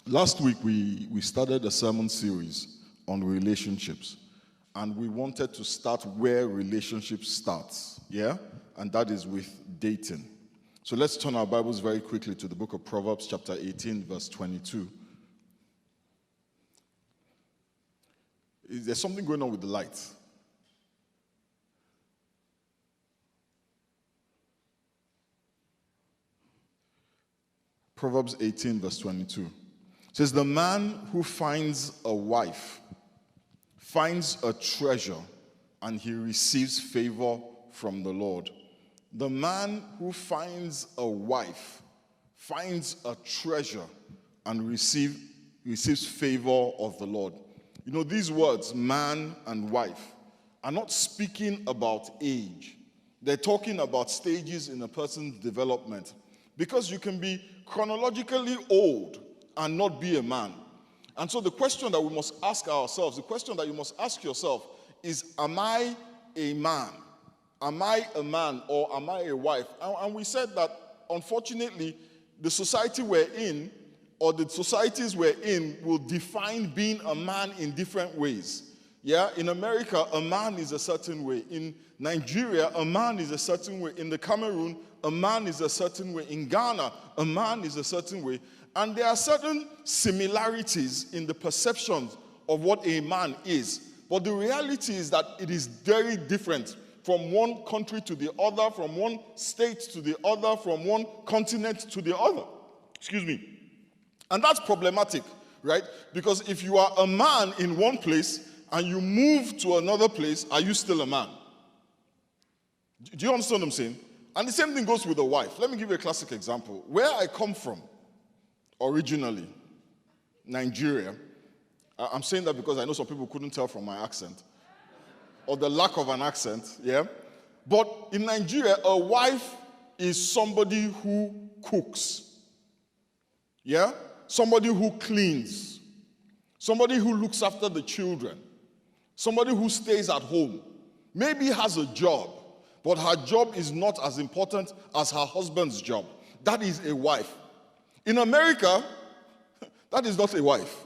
Last week, we started a sermon series on relationships, and we wanted to start where relationships starts, yeah? And that is with dating. So let's turn our Bibles very quickly to the book of Proverbs, chapter 18, verse 22. There's something going on with the lights. Proverbs 18, verse 22. It says, the man who finds a wife finds a treasure, and he receives favor from the Lord. The man who finds a wife finds a treasure and receives favor of the Lord. You know, these words, man and wife, are not speaking about age. They're talking about stages in a person's development. Because you can be chronologically old and not be a man. And so the question that we must ask ourselves, the question that you must ask yourself is, am I a man? Am I a man or am I a wife? And we said that, unfortunately, the society we're in, or the societies we're in, will define being a man in different ways. Yeah, in America, a man is a certain way. In Nigeria, a man is a certain way. In the Cameroon, a man is a certain way. In Ghana, a man is a certain way. And there are certain similarities in the perceptions of what a man is. But the reality is that it is very different from one country to the other, from one state to the other, from one continent to the other. Excuse me. And that's problematic, right? Because if you are a man in one place and you move to another place, are you still a man? Do you understand what I'm saying? And the same thing goes with a wife. Let me give you a classic example. Where I come from, originally, Nigeria, I'm saying that because I know some people couldn't tell from my accent, or the lack of an accent, yeah? But in Nigeria, a wife is somebody who cooks, yeah? Somebody who cleans, somebody who looks after the children, somebody who stays at home, maybe has a job, but her job is not as important as her husband's job. That is a wife. In America, that is not a wife.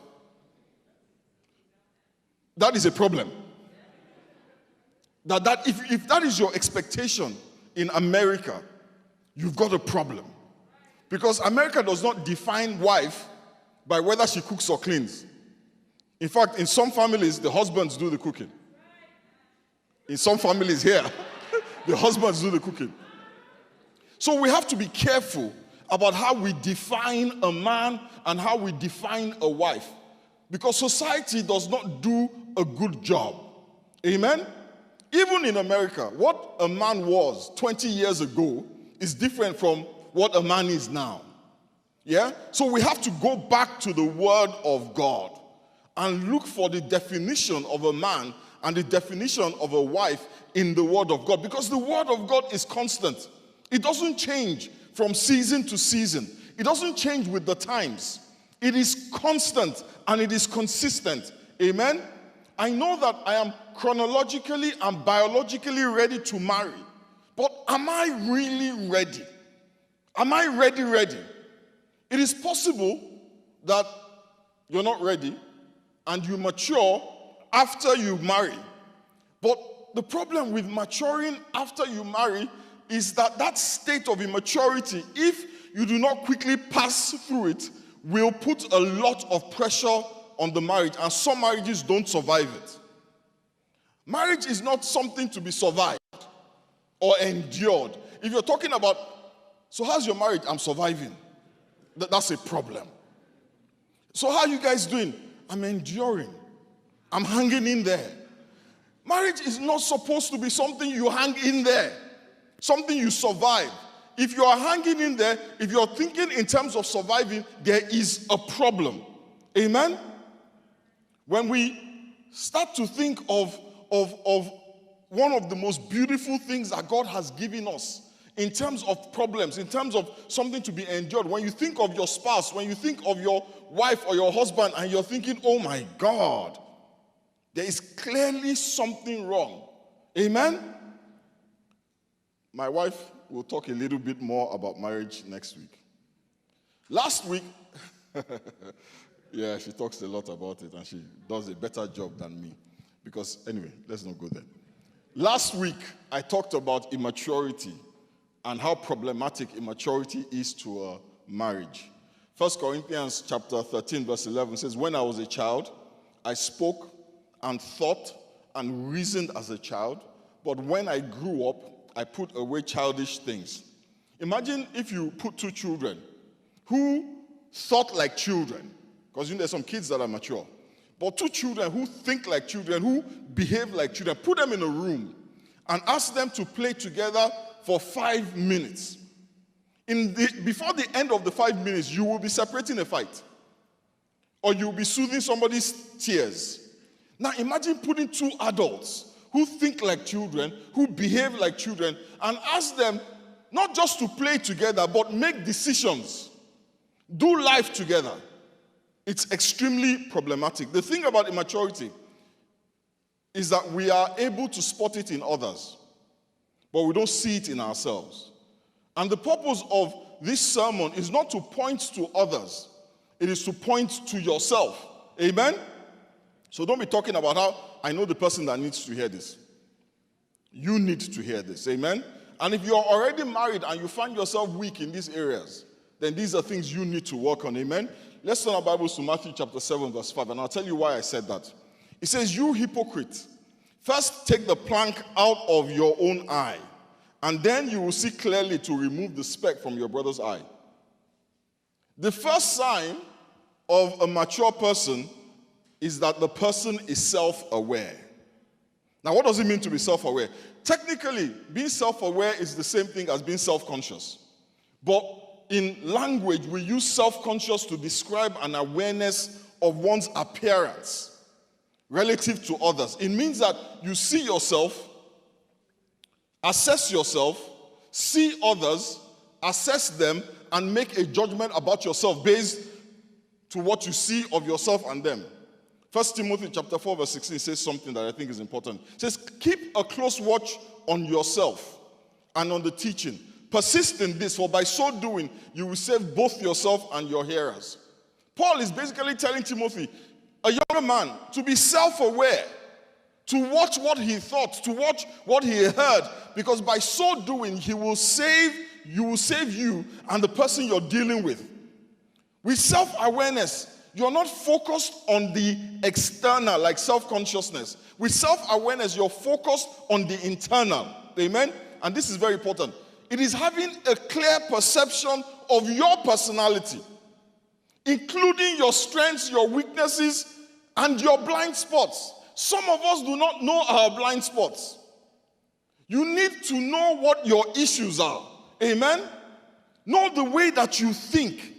That is a problem. If that is your expectation in America, you've got a problem. Because America does not define wife by whether she cooks or cleans. In fact, in some families, the husbands do the cooking. In some families here, the husbands do the cooking. So we have to be careful about how we define a man and how we define a wife. Because society does not do a good job. Amen? Even in America, what a man was 20 years ago is different from what a man is now. Yeah? So we have to go back to the Word of God and look for the definition of a man and the definition of a wife in the Word of God. Because the Word of God is constant. It doesn't change from season to season. It doesn't change with the times. It is constant and it is consistent. Amen? I know that I am chronologically and biologically ready to marry. But am I really ready? Am I ready? It is possible that you're not ready and you mature after you marry. But the problem with maturing after you marry is that state of immaturity, if you do not quickly pass through it, will put a lot of pressure on the marriage, and some marriages don't survive it. Marriage is not something to be survived or endured. If you're talking about, so how's your marriage? I'm surviving. That's a problem. So how are you guys doing? I'm enduring. I'm hanging in there. Marriage is not supposed to be something you hang in there, something you survive. If you are hanging in there, if you're thinking in terms of surviving, there is a problem. Amen? When we start to think of one of the most beautiful things that God has given us in terms of problems, in terms of something to be endured, when you think of your spouse, when you think of your wife or your husband, and you're thinking, oh my God, there is clearly something wrong. Amen? My wife will talk a little bit more about marriage next week. Last week, Yeah, she talks a lot about it, and she does a better job than me. Because, anyway, let's not go there. Last week, I talked about immaturity and how problematic immaturity is to a marriage. 1 Corinthians chapter 13, verse 11 says, when I was a child, I spoke and thought and reasoned as a child, but when I grew up, I put away childish things. Imagine if you put two children who thought like children, because there's some kids that are mature, but two children who think like children, who behave like children, put them in a room and ask them to play together for 5 minutes. Before the end of the 5 minutes, you will be separating a fight, or you will be soothing somebody's tears. Now imagine putting two adults who think like children, who behave like children, and ask them not just to play together, but make decisions, do life together. It's extremely problematic. The thing about immaturity is that we are able to spot it in others, but we don't see it in ourselves. And the purpose of this sermon is not to point to others. It is to point to yourself. Amen? So don't be talking about how I know the person that needs to hear this. You need to hear this. Amen? And if you're already married and you find yourself weak in these areas, then these are things you need to work on. Amen? Let's turn our Bibles to Matthew chapter 7, verse 5, and I'll tell you why I said that. It says, you hypocrite, first take the plank out of your own eye, and then you will see clearly to remove the speck from your brother's eye. The first sign of a mature person is that the person is self-aware. Now, what does it mean to be self-aware? Technically, being self-aware is the same thing as being self-conscious. But in language, we use self-conscious to describe an awareness of one's appearance relative to others. It means that you see yourself, assess yourself, see others, assess them, and make a judgment about yourself based to what you see of yourself and them. 1 Timothy chapter 4, verse 16 says something that I think is important. It says, keep a close watch on yourself and on the teaching. Persist in this, for by so doing, you will save both yourself and your hearers. Paul is basically telling Timothy, a younger man, to be self-aware, to watch what he thought, to watch what he heard, because by so doing, you will save you and the person you're dealing with. With self-awareness, you're not focused on the external, like self-consciousness. With self-awareness, you're focused on the internal. Amen? And this is very important. It is having a clear perception of your personality, including your strengths, your weaknesses, and your blind spots. Some of us do not know our blind spots. You need to know what your issues are. Amen? Know the way that you think.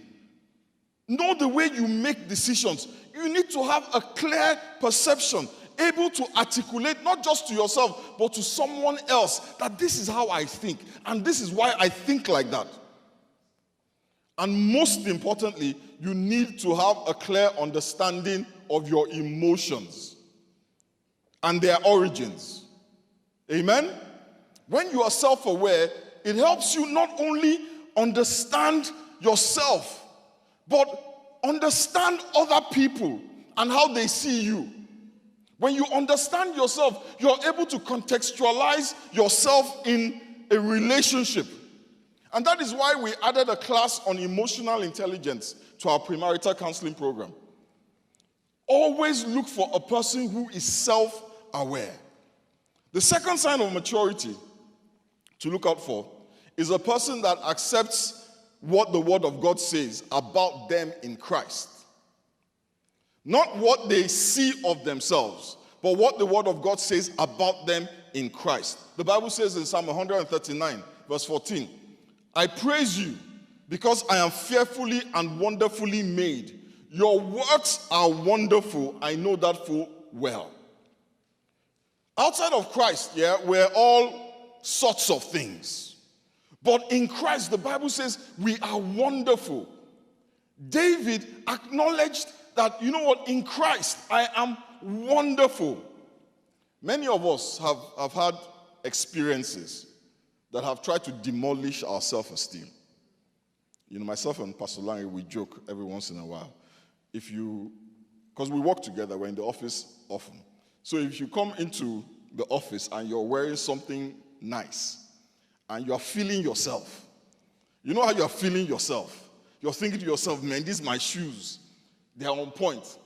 Know the way you make decisions. You need to have a clear perception, able to articulate not just to yourself, but to someone else that this is how I think, and this is why I think like that. And most importantly, you need to have a clear understanding of your emotions and their origins. Amen? When you are self-aware, it helps you not only understand yourself, but understand other people and how they see you. When you understand yourself, you're able to contextualize yourself in a relationship. And that is why we added a class on emotional intelligence to our premarital counseling program. Always look for a person who is self-aware. The second sign of maturity to look out for is a person that accepts what the Word of God says about them in Christ. Not what they see of themselves, but what the Word of God says about them in Christ. The Bible says in Psalm 139, verse 14, I praise you because I am fearfully and wonderfully made. Your works are wonderful. I know that full well. Outside of Christ, we're all sorts of things. But in Christ, the Bible says we are wonderful. David acknowledged that, you know what, in Christ, I am wonderful. Many of us have had experiences that have tried to demolish our self-esteem. myself and Pastor Larry, we joke every once in a while. Because we work together, we're in the office often. So if you come into the office and you're wearing something nice and you're feeling yourself, you know how you're feeling yourself? You're thinking to yourself, man, these are my shoes. They are on point.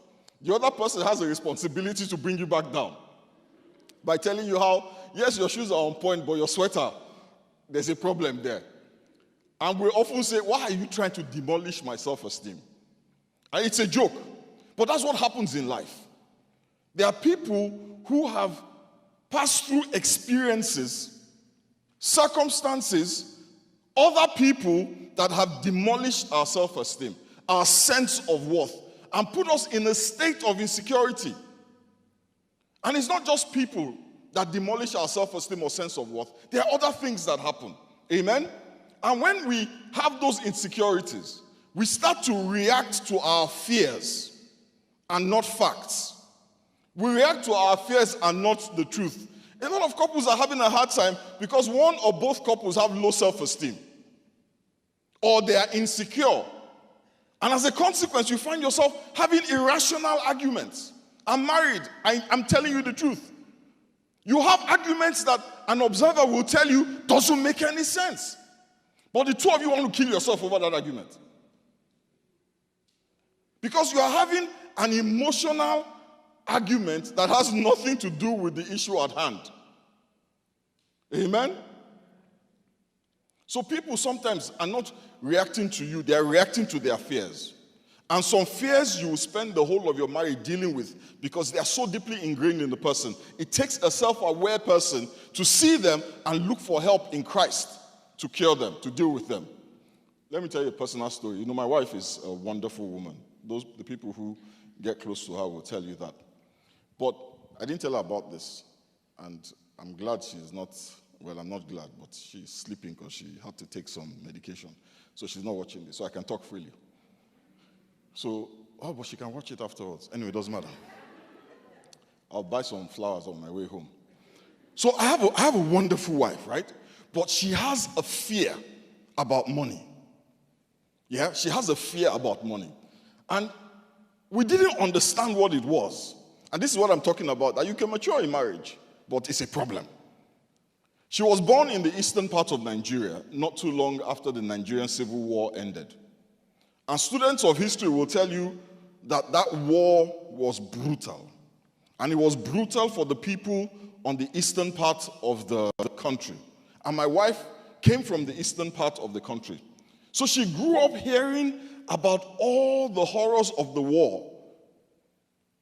The other person has a responsibility to bring you back down by telling you how, yes, your shoes are on point, but your sweater, there's a problem there. And we often say, why are you trying to demolish my self-esteem? And it's a joke, but that's what happens in life. There are people who have passed through experiences, circumstances, other people that have demolished our self-esteem, our sense of worth, and put us in a state of insecurity. And it's not just people that demolish our self-esteem or sense of worth. There are other things that happen. Amen? And when we have those insecurities, we start to react to our fears and not facts. We react to our fears and not the truth. A lot of couples are having a hard time because one or both couples have low self-esteem, or they are insecure. And as a consequence, you find yourself having irrational arguments. I'm married. I'm telling you the truth. You have arguments that an observer will tell you doesn't make any sense. But the two of you want to kill yourself over that argument. Because you are having an emotional argument that has nothing to do with the issue at hand. Amen? So people sometimes are not reacting to you, they are reacting to their fears. And some fears you will spend the whole of your marriage dealing with because they are so deeply ingrained in the person. It takes a self-aware person to see them and look for help in Christ to cure them, to deal with them. Let me tell you a personal story. My wife is a wonderful woman. The people who get close to her will tell you that. But I didn't tell her about this. And I'm glad she's not, well, I'm not glad, but she's sleeping because she had to take some medication. So she's not watching this, so I can talk freely. So, but she can watch it afterwards. Anyway, it doesn't matter. I'll buy some flowers on my way home. So I have a wonderful wife, right? But she has a fear about money. Yeah, she has a fear about money. And we didn't understand what it was. And this is what I'm talking about, that you can mature in marriage, but it's a problem. She was born in the eastern part of Nigeria, not too long after the Nigerian Civil War ended. And students of history will tell you that that war was brutal. And it was brutal for the people on the eastern part of the country. And my wife came from the eastern part of the country. So she grew up hearing about all the horrors of the war.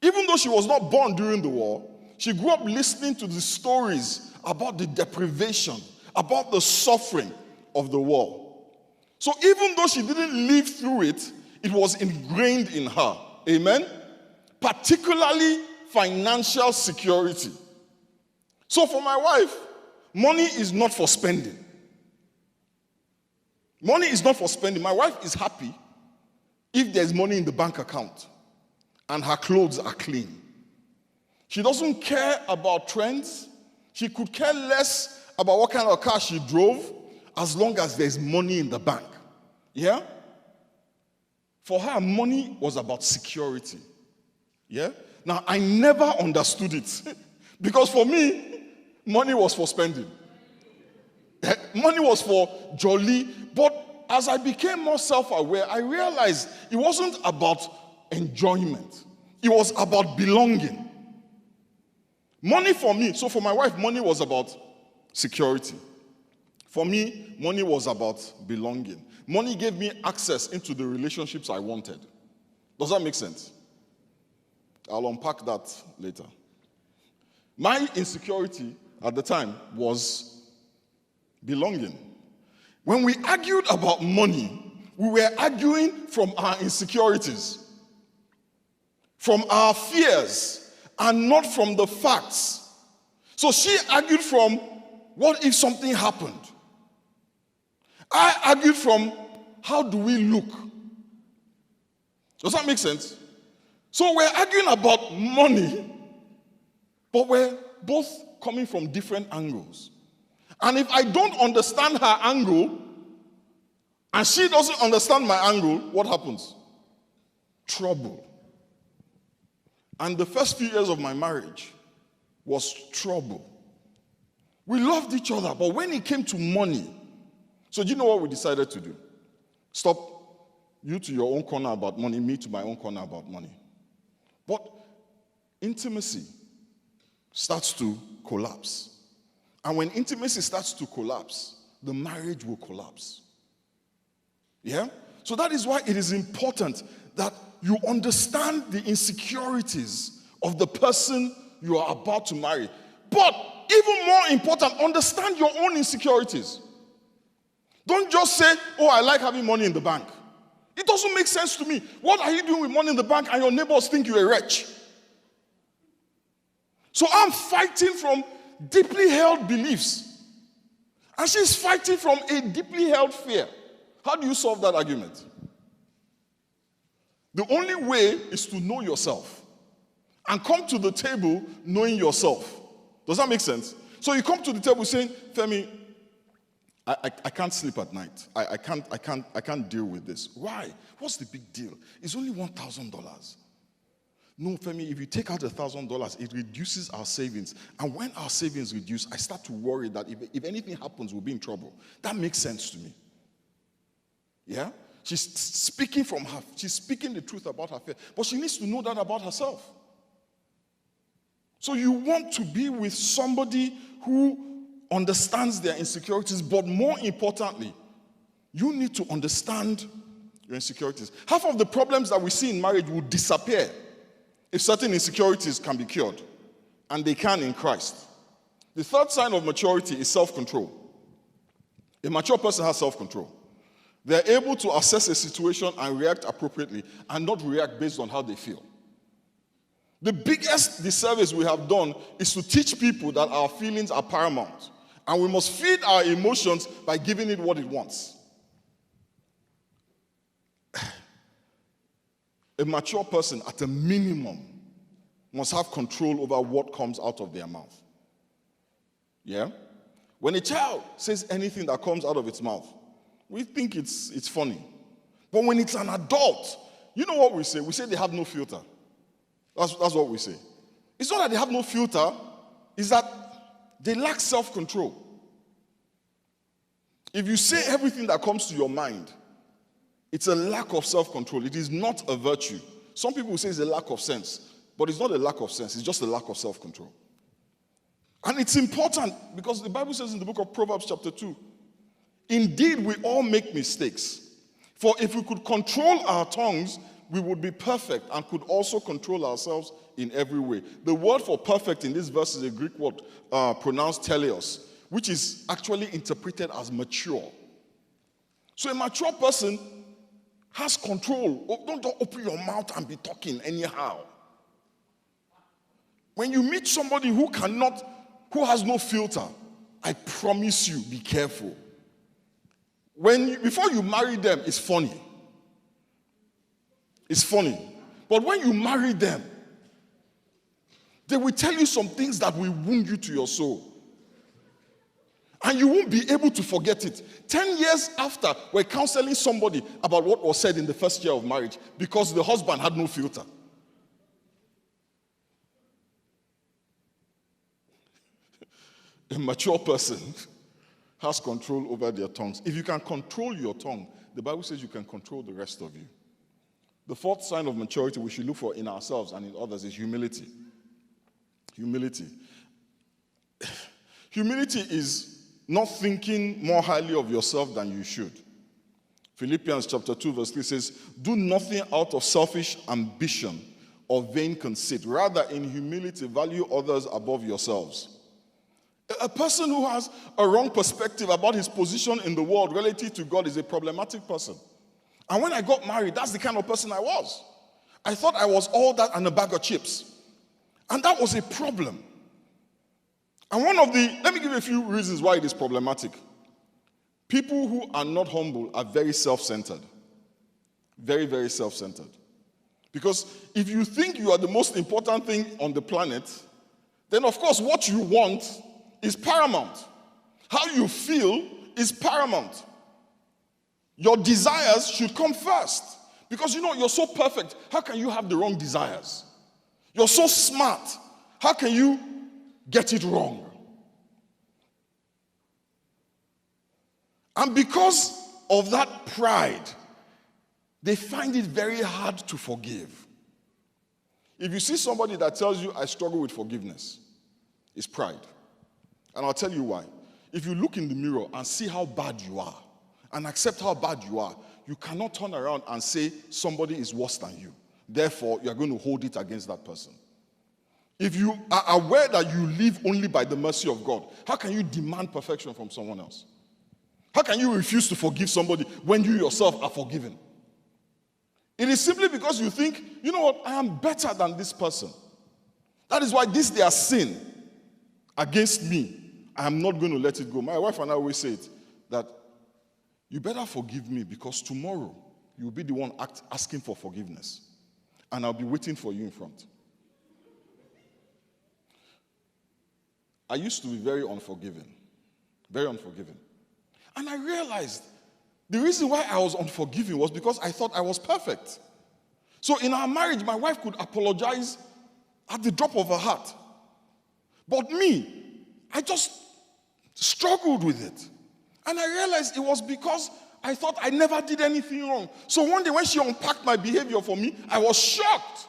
Even though she was not born during the war, she grew up listening to the stories about the deprivation, about the suffering of the war. So even though she didn't live through it, it was ingrained in her. Amen? Particularly financial security. So for my wife, money is not for spending. Money is not for spending. My wife is happy if there's money in the bank account and her clothes are clean. She doesn't care about trends. She could care less about what kind of car she drove as long as there's money in the bank. Yeah? For her, money was about security. Yeah? Now, I never understood it. Because for me, money was for spending. Money was for jolly. But as I became more self-aware, I realized it wasn't about enjoyment. It was about belonging. Money for me, so for my wife, money was about security. For me, money was about belonging. Money gave me access into the relationships I wanted. Does that make sense? I'll unpack that later. My insecurity at the time was belonging. When we argued about money, we were arguing from our insecurities, from our fears, and not from the facts. So she argued from, what if something happened? I argued from, how do we look? Does that make sense? So we're arguing about money, but we're both coming from different angles. And if I don't understand her angle, and she doesn't understand my angle, what happens? Trouble. And the first few years of my marriage was trouble. We loved each other, but when it came to money, so do you know what we decided to do? Stop, you to your own corner about money, me to my own corner about money. But intimacy starts to collapse. And when intimacy starts to collapse, the marriage will collapse. Yeah? So that is why it is important that you understand the insecurities of the person you are about to marry. But even more important, understand your own insecurities. Don't just say, oh, I like having money in the bank. It doesn't make sense to me. What are you doing with money in the bank and your neighbors think you're a wretch? So I'm fighting from deeply held beliefs. And she's fighting from a deeply held fear. How do you solve that argument? The only way is to know yourself and come to the table knowing yourself. Does that make sense? So you come to the table saying, Femi, I can't sleep at night. I can't deal with this. Why? What's the big deal? It's only $1,000. No, Femi, if you take out $1,000, it reduces our savings. And when our savings reduce, I start to worry that if anything happens, we'll be in trouble. That makes sense to me. Yeah? She's speaking the truth about her fear. But she needs to know that about herself. So you want to be with somebody who understands their insecurities, but more importantly, you need to understand your insecurities. Half of the problems that we see in marriage will disappear if certain insecurities can be cured, and they can in Christ. The third sign of maturity is self-control. A mature person has self-control. They're able to assess a situation and react appropriately and not react based on how they feel. The biggest disservice we have done is to teach people that our feelings are paramount and we must feed our emotions by giving it what it wants. A mature person, at a minimum, must have control over what comes out of their mouth. Yeah? When a child says anything that comes out of its mouth, we think it's funny. But when it's an adult, you know what we say? We say they have no filter. That's what we say. It's not that they have no filter, it's that they lack self-control. If you say everything that comes to your mind, it's a lack of self-control. It is not a virtue. Some people say it's a lack of sense, but it's not a lack of sense, it's just a lack of self-control. And it's important because the Bible says in the book of Proverbs chapter 2, indeed we all make mistakes. For if we could control our tongues, we would be perfect and could also control ourselves in every way. The word for perfect in this verse is a Greek word pronounced teleos, which is actually interpreted as mature. So a mature person has control. Don't open your mouth and be talking anyhow. When you meet somebody who has no filter, I promise you, be careful. Before you marry them, it's funny. It's funny. But when you marry them, they will tell you some things that will wound you to your soul. And you won't be able to forget it. 10 years after, we're counseling somebody about what was said in the first year of marriage because the husband had no filter. A mature person has control over their tongues. If you can control your tongue, the Bible says you can control the rest of you. The fourth sign of maturity we should look for in ourselves and in others is humility. Humility. Humility is not thinking more highly of yourself than you should. Philippians chapter 2 verse 3 says, do nothing out of selfish ambition or vain conceit. Rather, in humility, value others above yourselves. A person who has a wrong perspective about his position in the world relative to God is a problematic person. And when I got married, that's the kind of person I was. I thought I was all that and a bag of chips. And that was a problem. And let me give you a few reasons why it is problematic. People who are not humble are very self-centered. Very, very self-centered. Because if you think you are the most important thing on the planet, then of course what you want is paramount. How you feel is paramount. Your desires should come first. Because you're so perfect. How can you have the wrong desires? You're so smart. How can you get it wrong? And because of that pride, they find it very hard to forgive. If you see somebody that tells you, I struggle with forgiveness, it's pride. And I'll tell you why. If you look in the mirror and see how bad you are, and accept how bad you are, you cannot turn around and say somebody is worse than you. Therefore, you are going to hold it against that person. If you are aware that you live only by the mercy of God, how can you demand perfection from someone else? How can you refuse to forgive somebody when you yourself are forgiven? It is simply because you think, you know what, I am better than this person. That is why this their sin against me, I am not going to let it go. My wife and I always say it, that you better forgive me because tomorrow you'll be the one asking for forgiveness. And I'll be waiting for you in front. I used to be very unforgiving. Very unforgiving. And I realized the reason why I was unforgiving was because I thought I was perfect. So in our marriage, my wife could apologize at the drop of her hat. But me, I just struggled with it. And I realized it was because I thought I never did anything wrong. So one day when she unpacked my behavior for me, I was shocked.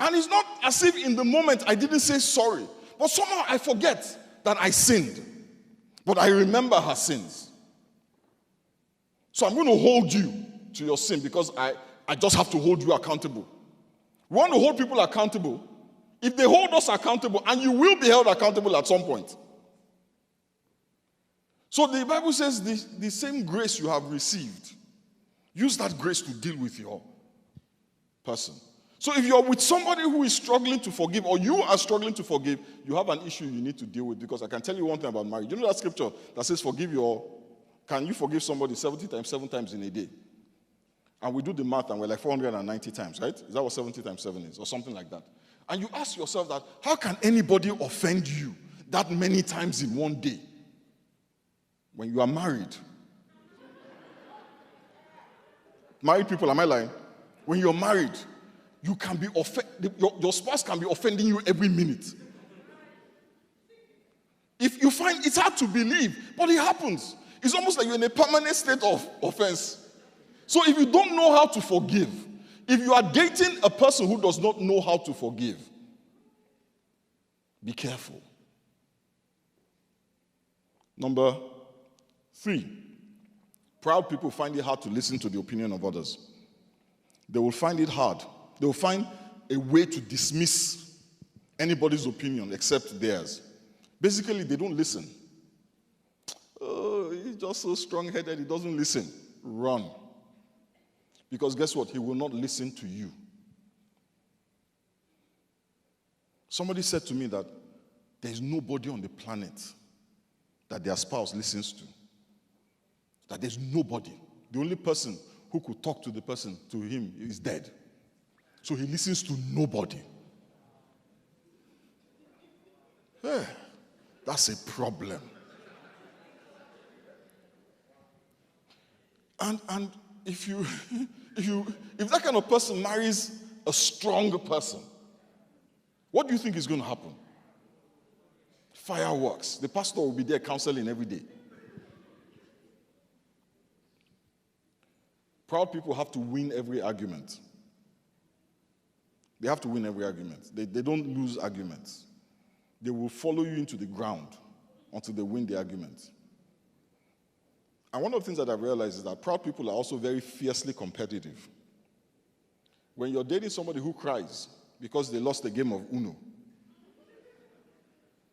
And it's not as if in the moment I didn't say sorry. But somehow I forget that I sinned. But I remember her sins. So I'm going to hold you to your sin because I just have to hold you accountable. We want to hold people accountable. If they hold us accountable, and you will be held accountable at some point. So the Bible says the same grace you have received, use that grace to deal with your person. So if you're with somebody who is struggling to forgive, or you are struggling to forgive, you have an issue you need to deal with. Because I can tell you one thing about marriage. You know that scripture that says can you forgive somebody 70 times, 7 times in a day? And we do the math and we're like 490 times, right? Is that what 70 times 7 is? Or something like that. And you ask yourself that, how can anybody offend you that many times in one day? When you are married. Married people, am I lying? When you're married, you can be your spouse can be offending you every minute. If you find it's hard to believe, but it happens. It's almost like you're in a permanent state of offense. So if you don't know how to forgive, if you are dating a person who does not know how to forgive, be careful. Number 3, proud people find it hard to listen to the opinion of others. They will find it hard. They will find a way to dismiss anybody's opinion except theirs. Basically, they don't listen. Oh, he's just so strong-headed, he doesn't listen. Run. Because guess what? He will not listen to you. Somebody said to me that there's nobody on the planet that their spouse listens to. That there's nobody. The only person who could talk to the person, to him, is dead. So he listens to nobody. Hey, that's a problem. And if that kind of person marries a strong person, what do you think is going to happen? Fireworks. The pastor will be there counseling every day. Proud people have to win every argument. They have to win every argument. They don't lose arguments. They will follow you into the ground until they win the argument. And one of the things that I've realized is that proud people are also very fiercely competitive. When you're dating somebody who cries because they lost a game of Uno,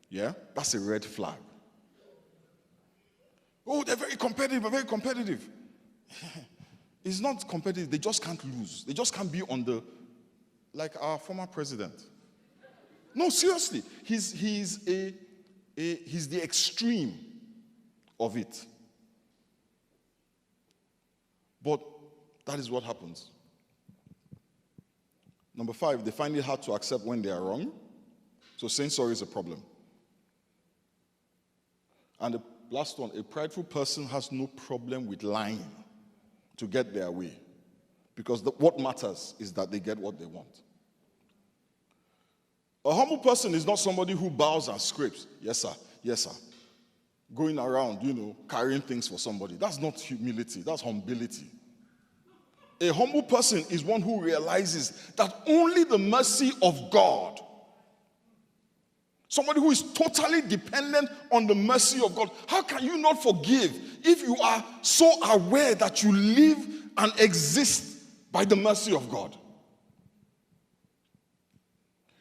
yeah, that's a red flag. Oh, they're very competitive, very competitive. It's not competitive, they just can't lose. They just can't be on the, like our former president. No, seriously, he's the extreme of it. But that is what happens. Number 5, they find it hard to accept when they are wrong. So saying sorry is a problem. And last one, a prideful person has no problem with lying to get their way. Because what matters is that they get what they want. A humble person is not somebody who bows and scrapes. Yes, sir. Yes, sir. Going around, carrying things for somebody. That's not humility. That's humility. A humble person is one who realizes that only the mercy of God, somebody who is totally dependent on the mercy of God. How can you not forgive if you are so aware that you live and exist by the mercy of God?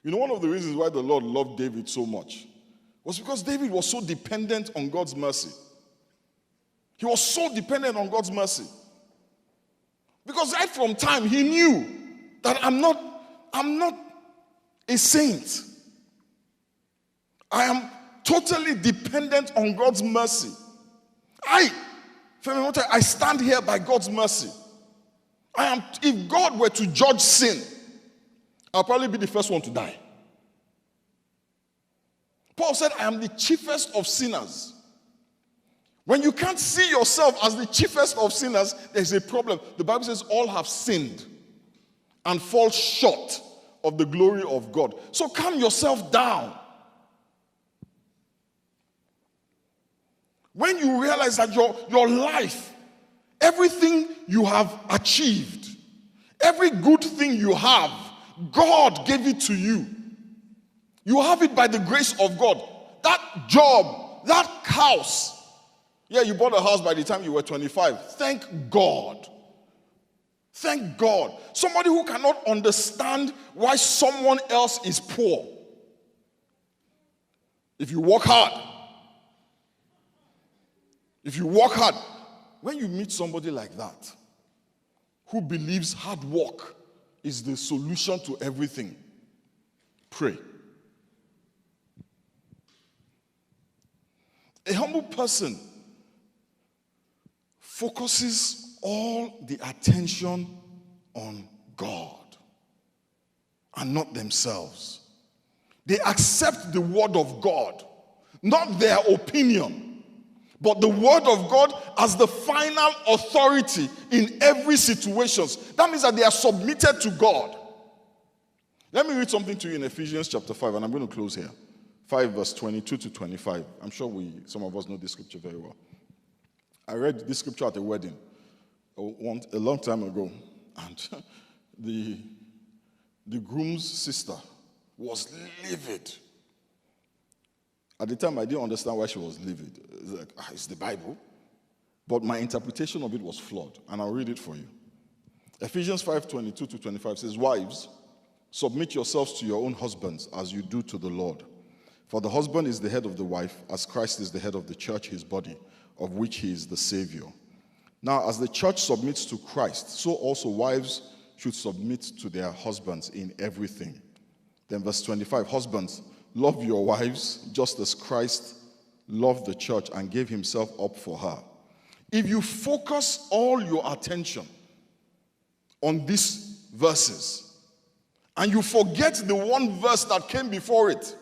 One of the reasons why the Lord loved David so much was because David was so dependent on God's mercy. He was so dependent on God's mercy. Because right from time, he knew that I'm not a saint. I am totally dependent on God's mercy. Femi Omotayo, I stand here by God's mercy. If God were to judge sin, I'll probably be the first one to die. Paul said, I am the chiefest of sinners. When you can't see yourself as the chiefest of sinners, there's a problem. The Bible says all have sinned and fall short of the glory of God. So calm yourself down. When you realize that your life, everything you have achieved, every good thing you have, God gave it to you. You have it by the grace of God. That job, that house. Yeah, you bought a house by the time you were 25. Thank God. Thank God. Somebody who cannot understand why someone else is poor. If you work hard, when you meet somebody like that, who believes hard work is the solution to everything, pray. A humble person focuses all the attention on God and not themselves. They accept the word of God, not their opinion, but the word of God as the final authority in every situation. That means that they are submitted to God. Let me read something to you in Ephesians chapter 5, and I'm going to close here. 5 verse 22 to 25. I'm sure some of us know this scripture very well. I read this scripture at a wedding a long time ago, and the groom's sister was livid. At the time, I didn't understand why she was livid. It's like, it's the Bible. But my interpretation of it was flawed, and I'll read it for you. Ephesians 5:22 to 25 says, Wives, submit yourselves to your own husbands as you do to the Lord. For the husband is the head of the wife, as Christ is the head of the church, his body, of which he is the Savior. Now, as the church submits to Christ, so also wives should submit to their husbands in everything. Then verse 25, husbands, love your wives just as Christ loved the church and gave himself up for her. If you focus all your attention on these verses and you forget the one verse that came before it,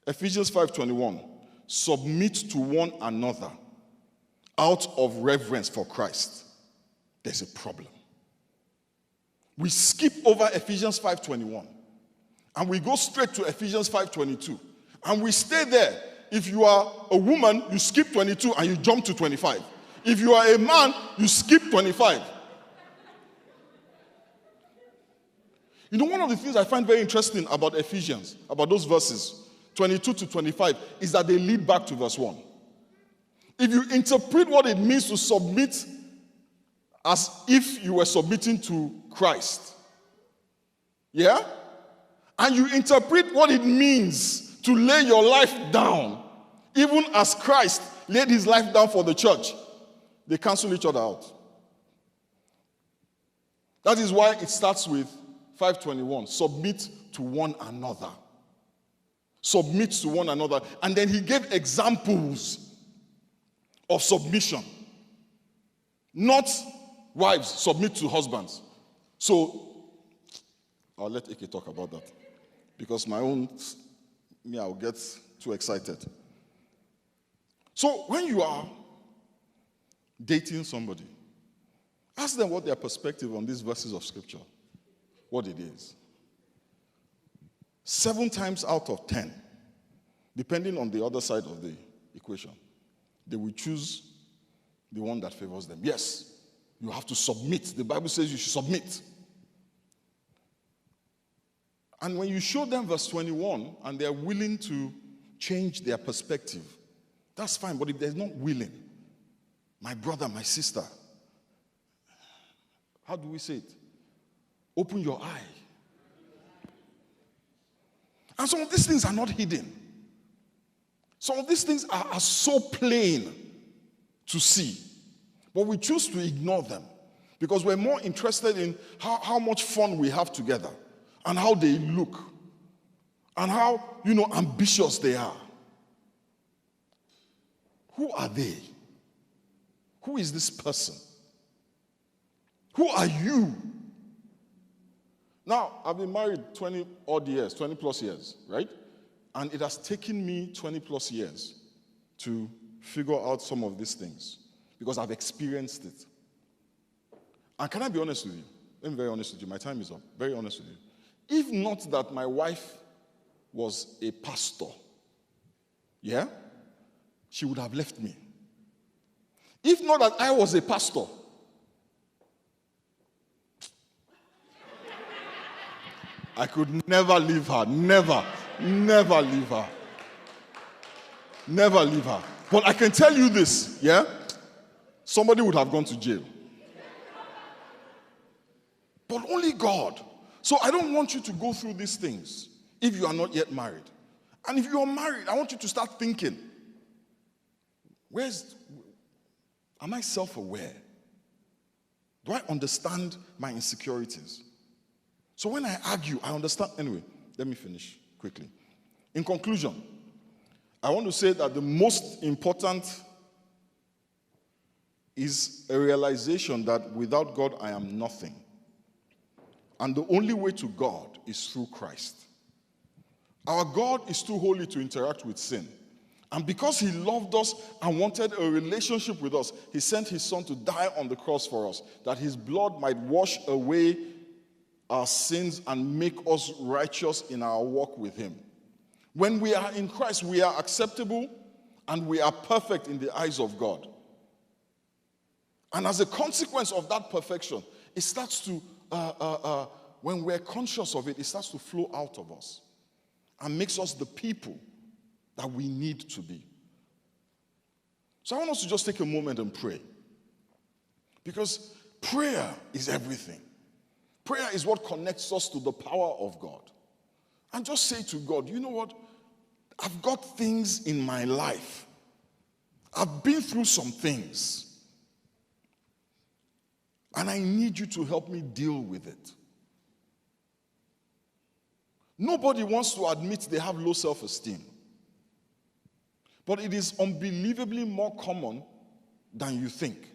Ephesians 5:21, submit to one another out of reverence for Christ. There's a problem. We skip over Ephesians 5:21 and we go straight to Ephesians 5:22 and we stay there. If you are a woman, you skip 22 and you jump to 25. If you are a man, you skip 25. One of the things I find very interesting about Ephesians, about those verses 22 to 25, is that they lead back to verse 1. If you interpret what it means to submit as if you were submitting to Christ, yeah? And you interpret what it means to lay your life down, even as Christ laid his life down for the church, they cancel each other out. That is why it starts with 5:21, submit to one another. Submit to one another. And then he gave examples of submission. Not wives, submit to husbands. So, I'll let Ike talk about that. Because I'll get too excited. So when you are dating somebody, ask them what their perspective on these verses of scripture, what it is. 7 times out of 10, depending on the other side of the equation, they will choose the one that favors them. Yes, you have to submit. The Bible says you should submit. And when you show them verse 21 and they're willing to change their perspective, that's fine. But if they're not willing, my brother, my sister, how do we say it? Open your eye. And some of these things are not hidden. Some of these things are so plain to see. But we choose to ignore them because we're more interested in how much fun we have together and how they look and how, ambitious they are. Who are they? Who is this person? Who are you? Now, I've been married 20 plus years, right? And it has taken me 20 plus years to figure out some of these things because I've experienced it. And can I be honest with you? Let me be very honest with you. My time is up. Very honest with you. If not that my wife was a pastor, yeah, she would have left me. If not that I was a pastor, I could never leave her. Never leave her. Never leave her. But I can tell you this, yeah? Somebody would have gone to jail. But only God. So I don't want you to go through these things if you are not yet married. And if you are married, I want you to start thinking, am I self-aware? Do I understand my insecurities? So when I argue, I understand. Anyway, let me finish quickly. In conclusion, I want to say that the most important is a realization that without God, I am nothing. And the only way to God is through Christ. Our God is too holy to interact with sin. And because he loved us and wanted a relationship with us, he sent his son to die on the cross for us, that his blood might wash away our sins and make us righteous in our walk with him. When we are in Christ, we are acceptable and we are perfect in the eyes of God. And as a consequence of that perfection, it starts to, when we're conscious of it, it starts to flow out of us and makes us the people that we need to be. So I want us to just take a moment and pray. Because prayer is everything. Prayer is what connects us to the power of God. And just say to God, you know what? I've got things in my life. I've been through some things. And I need you to help me deal with it. Nobody wants to admit they have low self-esteem. But it is unbelievably more common than you think.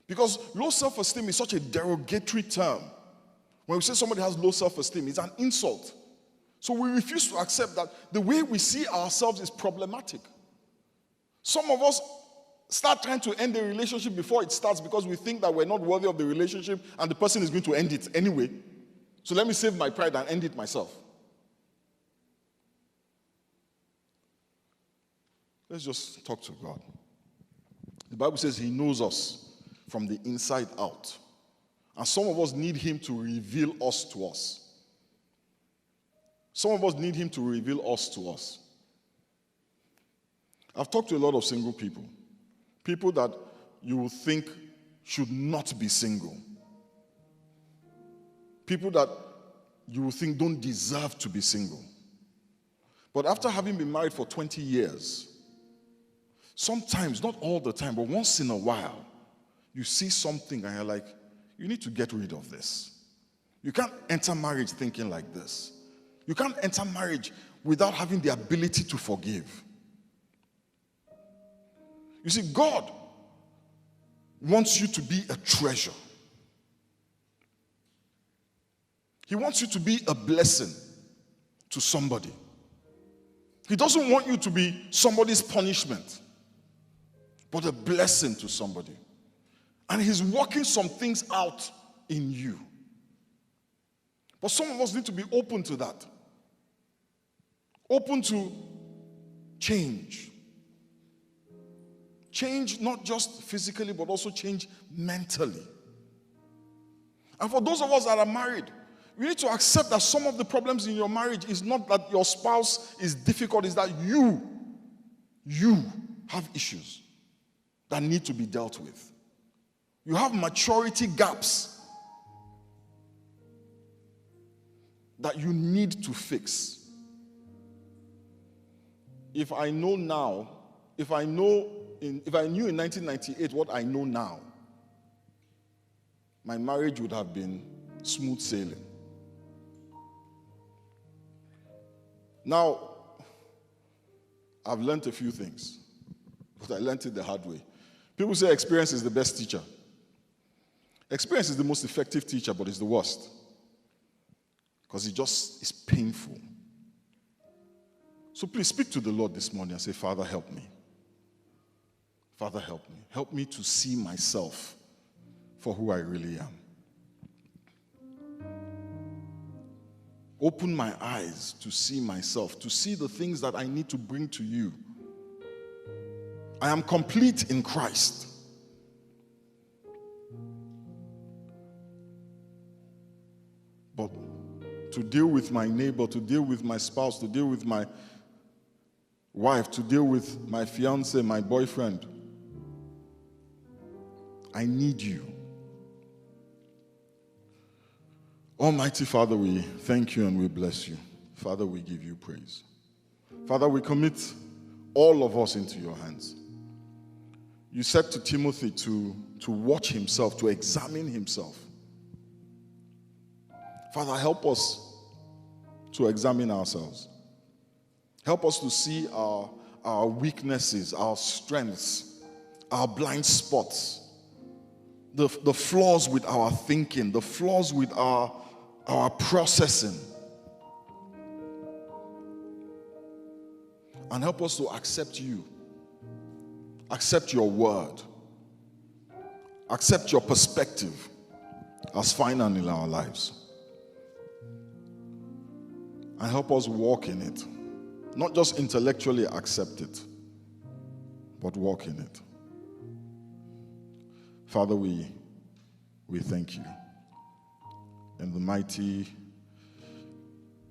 Because low self-esteem is such a derogatory term. When we say somebody has low self-esteem, it's an insult. So we refuse to accept that the way we see ourselves is problematic. Some of us start trying to end the relationship before it starts because we think that we're not worthy of the relationship and the person is going to end it anyway. So let me save my pride and end it myself. Let's just talk to God. The Bible says he knows us from the inside out. And some of us need him to reveal us to us. Some of us need him to reveal us to us. I've talked to a lot of single people. People that you would think should not be single. People that you would think don't deserve to be single. But after having been married for 20 years, sometimes, not all the time, but once in a while, you see something and you're like, you need to get rid of this. You can't enter marriage thinking like this. You can't enter marriage without having the ability to forgive. You see, God wants you to be a treasure. He wants you to be a blessing to somebody. He doesn't want you to be somebody's punishment, but a blessing to somebody. And he's working some things out in you. But some of us need to be open to that. Open to change. Change not just physically, but also change mentally. And for those of us that are married, we need to accept that some of the problems in your marriage is not that your spouse is difficult, it's that you have issues that need to be dealt with. You have maturity gaps that you need to fix. If I knew in 1998 what I know now, my marriage would have been smooth sailing. Now, I've learned a few things, but I learned it the hard way. People say experience is the best teacher. Experience is the most effective teacher, but it's the worst. Because it just is painful. So please speak to the Lord this morning and say, Father, help me. Father, help me. Help me to see myself for who I really am. Open my eyes to see myself, to see the things that I need to bring to you. I am complete in Christ. But to deal with my neighbor, to deal with my spouse, to deal with my wife, to deal with my fiance, my boyfriend, I need you. Almighty Father, we thank you and we bless you. Father, we give you praise. Father, we commit all of us into your hands. You said to Timothy to watch himself, to examine himself. Father, help us to examine ourselves. Help us to see our weaknesses, our strengths, our blind spots, the flaws with our thinking, the flaws with our processing. And help us to accept you, accept your word, accept your perspective as final in our lives. And help us walk in it. Not just intellectually accept it, but walk in it. Father, we thank you. In the mighty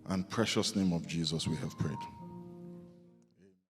and precious name of Jesus we have prayed.